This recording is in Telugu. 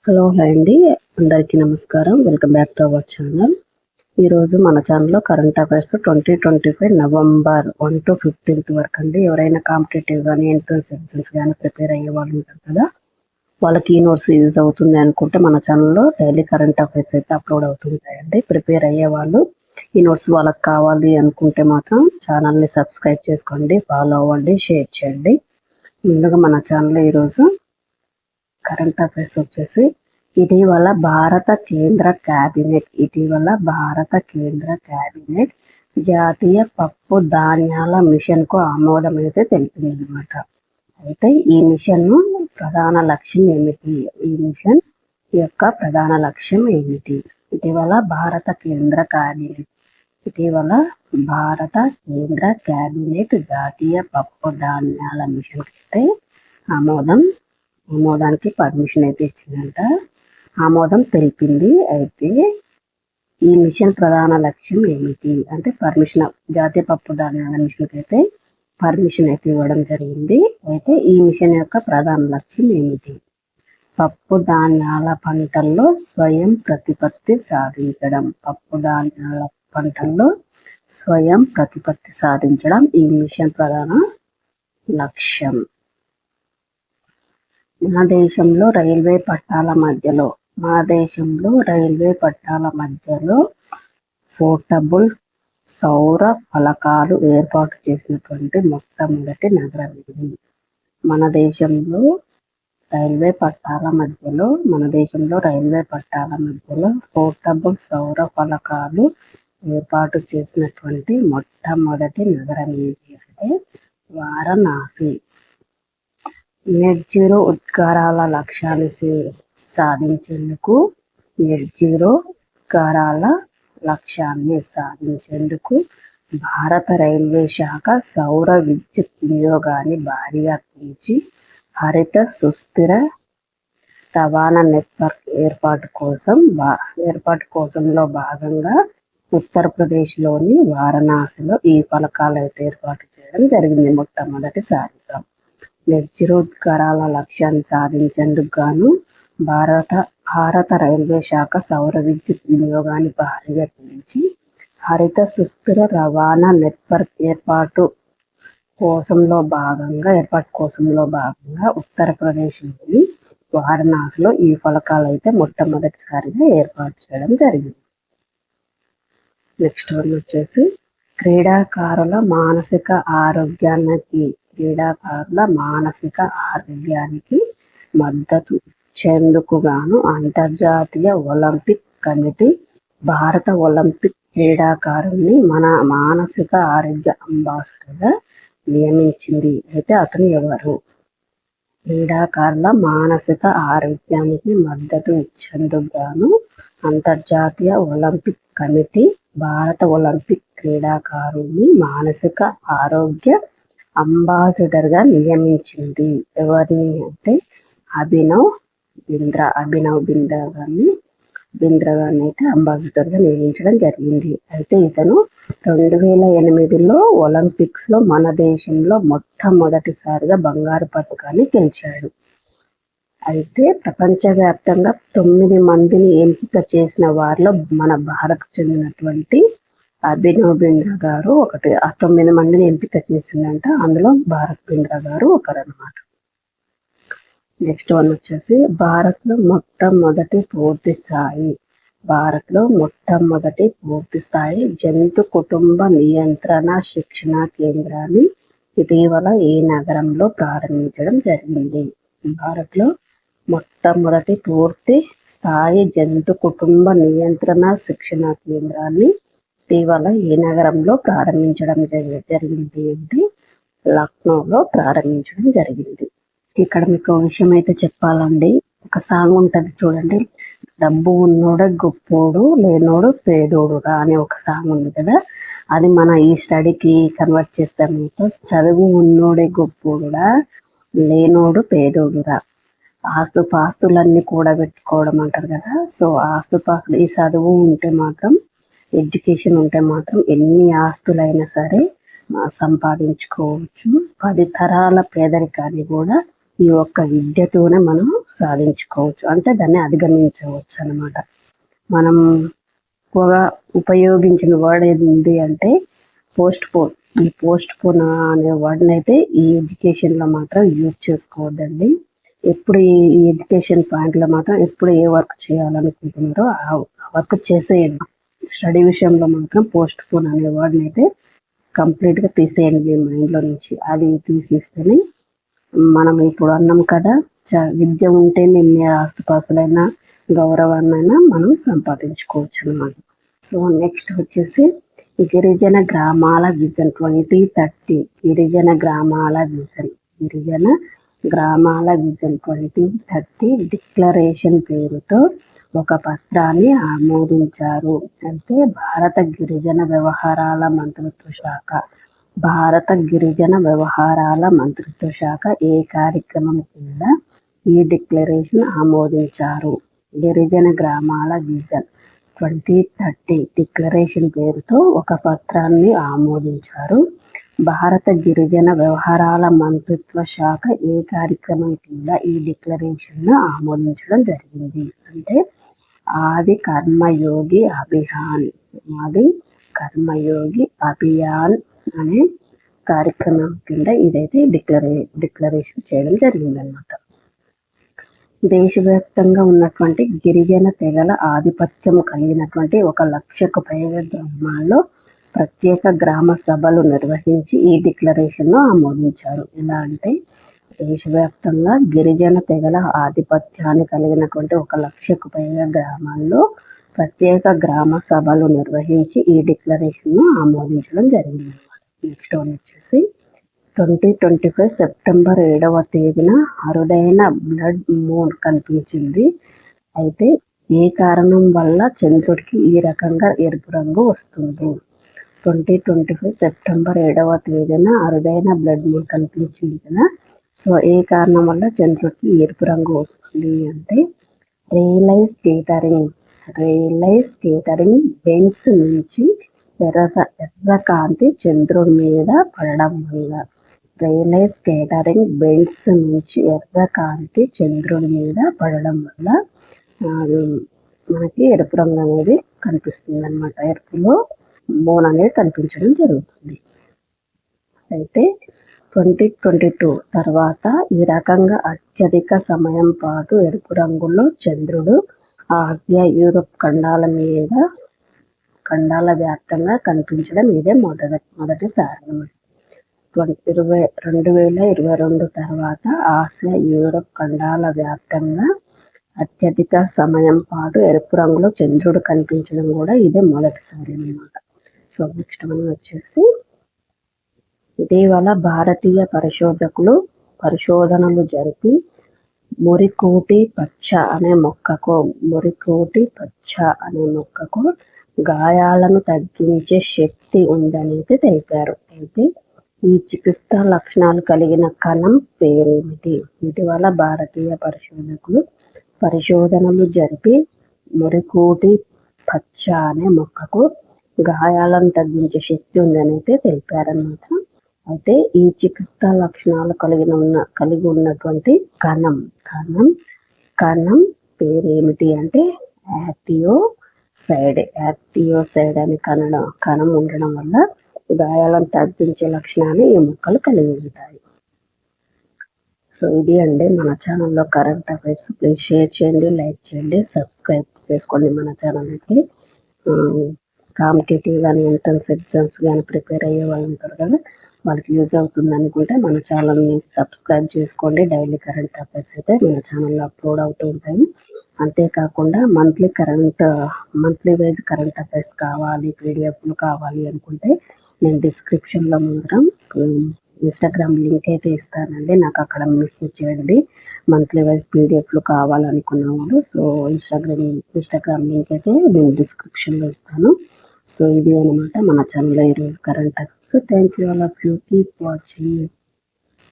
హలో హాయ్ అండి, అందరికీ నమస్కారం. Welcome back to our channel. ఈరోజు మన ఛానల్లో కరెంట్ అఫైర్స్ 2025 నవంబర్ 1 to 15 వరకు అండి. ఎవరైనా కాంపిటేటివ్ కానీ ఎంట్రన్స్ ఎగ్జామ్స్ కానీ ప్రిపేర్ అయ్యే వాళ్ళు ఉంటారు కదా, వాళ్ళకి ఈ నోట్స్ యూజ్ అవుతుంది అనుకుంటే మన ఛానల్లో డైలీ కరెంట్ అఫైర్స్ అయితే అప్లోడ్ అవుతుంటాయండి. ప్రిపేర్ అయ్యే వాళ్ళు ఈ నోట్స్ వాళ్ళకి కావాలి అనుకుంటే మాత్రం ఛానల్ని సబ్స్క్రైబ్ చేసుకోండి, ఫాలో అవ్వండి, షేర్ చేయండి. ముందుగా మన ఛానల్లో ఈరోజు కరెంట్ అఫైర్స్ వచ్చేసి ఇటీవల భారత కేంద్ర కేబినెట్ జాతీయ పప్పు ధాన్యాల మిషన్ కు ఆమోదం అయితే తెలిపింది అనమాట. అయితే ఈ మిషన్ ప్రధాన లక్ష్యం ఏమిటి? ఈ మిషన్ యొక్క ప్రధాన లక్ష్యం ఏమిటి? ఇటీవల భారత కేంద్ర కేబినెట్ జాతీయ పప్పు ధాన్యాల మిషన్ అయితే ఆమోదానికి పర్మిషన్ అయితే ఇచ్చిందంట, ఆమోదం తెలిపింది. అయితే ఈ మిషన్ ప్రధాన లక్ష్యం ఏమిటి అంటే జాతీయ పప్పు ధాన్యాల మిషన్కి అయితే పర్మిషన్ అయితే ఇవ్వడం జరిగింది. అయితే ఈ మిషన్ యొక్క ప్రధాన లక్ష్యం ఏమిటి? పప్పు ధాన్యాల పంటల్లో స్వయం ప్రతిపత్తి సాధించడం ఈ మిషన్ ప్రధాన లక్ష్యం. మన దేశంలో రైల్వే పట్టాల మధ్యలో పోర్టబుల్ సౌర ఫలకాలు ఏర్పాటు చేసినటువంటి మొట్టమొదటి నగరం ఇది. మన దేశంలో రైల్వే పట్టాల మధ్యలో పోర్టబుల్ సౌర ఫలకాలు ఏర్పాటు చేసినటువంటి మొట్టమొదటి నగరం ఏది అంటే వారణాసి. నెట్ జీరో ఉద్గారాల లక్ష్యాన్ని సాధించేందుకు భారత రైల్వే శాఖ సౌర విద్యుత్ వినియోగాన్ని భారీగా పెంచి హరిత సుస్థిర రవాణా నెట్వర్క్ ఏర్పాటు కోసంలో భాగంగా ఉత్తరప్రదేశ్లోని వారణాసిలో ఈ ఫలకాలు అయితే ఏర్పాటు చేయడం జరిగింది మొట్టమొదటిసారిగా. నెట్ జీరో ఉద్గారాల లక్ష్యాన్ని సాధించేందుకు గాను భారత రైల్వే శాఖ సౌర విద్యుత్ వినియోగాన్ని భారీగా పెంచి హరిత సుస్థిర రవాణా నెట్వర్క్ ఏర్పాటు కోసంలో భాగంగా ఉత్తరప్రదేశ్లోని వారణాసిలో ఈ ఫలకాలు అయితే మొట్టమొదటిసారిగా ఏర్పాటు చేయడం జరిగింది. నెక్స్ట్ వన్ వచ్చేసి క్రీడాకారుల మానసిక ఆరోగ్యానికి మద్దతు ఇచ్చేందుకు గాను అంతర్జాతీయ ఒలింపిక్ కమిటీ భారత ఒలింపిక్ క్రీడాకారుల్ని మన మానసిక ఆరోగ్య అంబాసిడర్గా నియమించింది. అయితే అతను ఎవరు? క్రీడాకారుల మానసిక ఆరోగ్యానికి మద్దతు ఇచ్చేందుకు గాను అంతర్జాతీయ ఒలింపిక్ కమిటీ భారత ఒలింపిక్ క్రీడాకారుల్ని మానసిక ఆరోగ్య అంబాసిడర్ గా నియమించింది. ఎవరిని అంటే అభినవ్ బింద్రా గారిని అయితే అంబాసిడర్ గా నియమించడం జరిగింది. అయితే ఇతను 2008లో ఒలింపిక్స్ లో మన దేశంలో మొట్టమొదటిసారిగా బంగారు పతకాన్ని గెలిచాడు. అయితే ప్రపంచవ్యాప్తంగా 9 మందిని ఎంపిక చేసిన వారిలో మన భారత్ చెందినటువంటి అభినవ్ బింద్రా గారు ఒకటి. ఆ 9 మందిని ఎంపిక చేసిందంట, అందులో భారత్ బింద్రా గారు ఒకరన్నమాట. నెక్స్ట్ వన్ వచ్చేసి భారత్లో మొట్టమొదటి పూర్తి స్థాయి జంతు కుటుంబ నియంత్రణ శిక్షణ కేంద్రాన్ని ఇటీవల ఈ నగరంలో ప్రారంభించడం జరిగింది. భారత్లో మొట్టమొదటి పూర్తి స్థాయి జంతు కుటుంబ నియంత్రణ శిక్షణ కేంద్రాన్ని ఇటీవల ఈ నగరంలో ప్రారంభించడం జరిగింది అంటే లక్నోలో ప్రారంభించడం జరిగింది. ఇక్కడ మీకు విషయం అయితే చెప్పాలండి, ఒక సాంగ్ ఉంటది చూడండి, డబ్బు ఉన్నోడే గొప్పోడు లేనోడు పేదోడురా అనే ఒక సాంగ్ ఉంది కదా, అది మన ఈ స్టడీకి కన్వర్ట్ చేస్తే చదువు ఉన్నోడే గొప్పోడురా లేనోడు పేదోడురా. ఆస్తుపాస్తులన్నీ కూడా పెట్టుకోవడం అంటారు కదా, సో ఆస్తుపాస్తులు ఈ చదువు ఉంటే మాత్రం, ఎడ్యుకేషన్ ఉంటే మాత్రం ఎన్ని ఆస్తులైనా సరే సంపాదించుకోవచ్చు. 10 తరాల పేదరికాన్ని కూడా ఈ ఒక్క విద్యతోనే మనం సాధించుకోవచ్చు, అంటే దాన్ని అధిగమించవచ్చు అన్నమాట. మనం ఎక్కువగా ఉపయోగించిన వర్డ్ ఏంటి అంటే పోస్ట్ పోన్. ఈ పోస్ట్ పోన్ అనే వర్డ్ని అయితే ఈ ఎడ్యుకేషన్లో మాత్రం యూజ్ చేసుకోవద్దండి. ఎప్పుడు ఈ ఎడ్యుకేషన్ పాయింట్లో మాత్రం ఎప్పుడు ఏ వర్క్ చేయాలనుకుంటున్నారో ఆ వర్క్ చేసేయండి. స్టడీ విషయంలో మాత్రం పోస్ట్ పోన్ అనే వర్డ్ని అయితే కంప్లీట్గా తీసేయండి మీ మైండ్లో నుంచి. అది తీసేస్తేనే మనం ఇప్పుడు అన్నాం కదా, విద్య ఉంటే ఎన్ని ఆస్తుపాస్తులైనా గౌరవాన్నైనా మనం సంపాదించుకోవచ్చు అన్నమాట. సో నెక్స్ట్ వచ్చేసి గిరిజన గ్రామాల విజన్ 2030. గిరిజన గ్రామాల విజన్ 2030 డిక్లరేషన్ పేరుతో ఒక పత్రాన్ని ఆమోదించారు. అయితే భారత గిరిజన వ్యవహారాల మంత్రిత్వ శాఖ ఏ కార్యక్రమం కింద ఈ డిక్లరేషన్ ఆమోదించారు? గిరిజన గ్రామాల విజన్ 2030 డిక్లరేషన్ పేరుతో ఒక పత్రాన్ని ఆమోదించారు. భారత గిరిజన వ్యవహారాల మంత్రిత్వ శాఖ ఏ కార్యక్రమం కింద ఈ డిక్లరేషన్ను ఆమోదించడం జరిగింది అంటే ఆది కర్మయోగి అభియాన్ అనే కార్యక్రమం కింద ఇదైతే డిక్లరేషన్ చేయడం జరిగిందనమాట. దేశవ్యాప్తంగా ఉన్నటువంటి గిరిజన తెగల ఆధిపత్యం కలిగినటువంటి 1,00,000కు పైగా గ్రామాల్లో ప్రత్యేక గ్రామ సభలు నిర్వహించి ఈ డిక్లరేషన్ను ఆమోదించారు. ఎలా అంటే దేశవ్యాప్తంగా గిరిజన తెగల ఆధిపత్యాన్ని కలిగినటువంటి 1,00,000కు పైగా గ్రామాల్లో ప్రత్యేక గ్రామ సభలు నిర్వహించి ఈ డిక్లరేషన్ను ఆమోదించడం జరిగింది. నెక్స్ట్ వన్ వచ్చేసి 2025 సెప్టెంబర్ 7వ తేదీన అరుదైన బ్లడ్ మూన్ కనిపించింది. అయితే ఏ కారణం వల్ల చంద్రుడికి ఈ రకంగా ఎరుపు రంగు వస్తుంది? 2025 సెప్టెంబర్ 7వ తేదీన అరుదైన బ్లడ్ మూన్ కనిపించింది కదా. సో ఏ కారణం వల్ల చంద్రుడికి ఎరుపు రంగు వస్తుంది అంటే రేలైజ్ స్కేటరింగ్ బెండ్స్ నుంచి ఎర్ర కాంతి చంద్రుడి మీద పడడం వల్ల. రేలైజ్ స్కేటరింగ్ బెండ్స్ నుంచి ఎర్ర కాంతి చంద్రుడి మీద పడడం వల్ల మనకి ఎరుపు రంగు అనేది కనిపిస్తుంది అన్నమాట. ఎరుపులో మూన్ అనేది కనిపించడం జరుగుతుంది. అయితే 2022 తర్వాత ఈ రకంగా అత్యధిక సమయం పాటు ఎరుపు రంగులో చంద్రుడు ఆసియా, యూరోప్ ఖండాల వ్యాప్తంగా కనిపించడం ఇదే మొదటిసారి అన్నమాట. 2022 తర్వాత ఆసియా, యూరోప్ ఖండాల వ్యాప్తంగా అత్యధిక సమయం పాటు ఎరుపు రంగులో చంద్రుడు కనిపించడం కూడా ఇదే మొదటిసారి అన్నమాట. సో నెక్స్ట్ మనం వచ్చేసి ఇటీవల భారతీయ పరిశోధనలు జరిపి మురికోటి పచ్చ అనే మొక్కకు గాయాలను తగ్గించే శక్తి ఉందని తెలిపారు. అయితే ఈ చికిత్సా లక్షణాలు కలిగిన కణం పేరేమిటి? ఇటీవల భారతీయ పరిశోధనలు జరిపి మురికోటి పచ్చ అనే మొక్కకు గాయాలను తగ్గించే శక్తి ఉందని తెలిపారన్నమాట. అయితే ఈ చికిత్సా లక్షణాలు కలిగి ఉన్నటువంటి కణం పేరేమిటి అంటే యాక్టియోసైడ్ అనే కణం ఉండడం వల్ల గాయాలను తగ్గించే లక్షణాన్ని ఈ మొక్కలు కలిగి ఉంటాయి. సో ఇది అండి మన ఛానల్లో కరెంట్ అఫైర్స్. ప్లీజ్ షేర్ చేయండి, లైక్ చేయండి, సబ్స్క్రైబ్ చేసుకోండి మన ఛానల్కి. కాంపిటేటివ్ కానీ ఎంట్రన్స్ ఎగ్జామ్స్ కానీ ప్రిపేర్ అయ్యే వాళ్ళు ఉంటారు కదా, వాళ్ళకి యూజ్ అవుతుంది అనుకుంటే మన ఛానల్ని సబ్స్క్రైబ్ చేసుకోండి. డైలీ కరెంట్ అఫైర్స్ అయితే మన ఛానల్లో అప్లోడ్ అవుతూ ఉంటాయి. అంతేకాకుండా మంత్లీ వైజ్ కరెంట్ అఫైర్స్ కావాలి, పీడిఎఫ్లు కావాలి అనుకుంటే నేను డిస్క్రిప్షన్లో మాత్రం ఇన్స్టాగ్రామ్ లింక్ అయితే ఇస్తానండి. నాకు అక్కడ మెసేజ్ చేయండి మంత్లీ వైజ్ పీడిఎఫ్లు కావాలనుకున్న వాళ్ళు. సో ఇన్స్టాగ్రామ్ లింక్ అయితే నేను డిస్క్రిప్షన్లో ఇస్తాను. సో ఇది అనమాట మన ఛానల్లో ఈరోజు current affairs. Thank you all of you. Keep watching.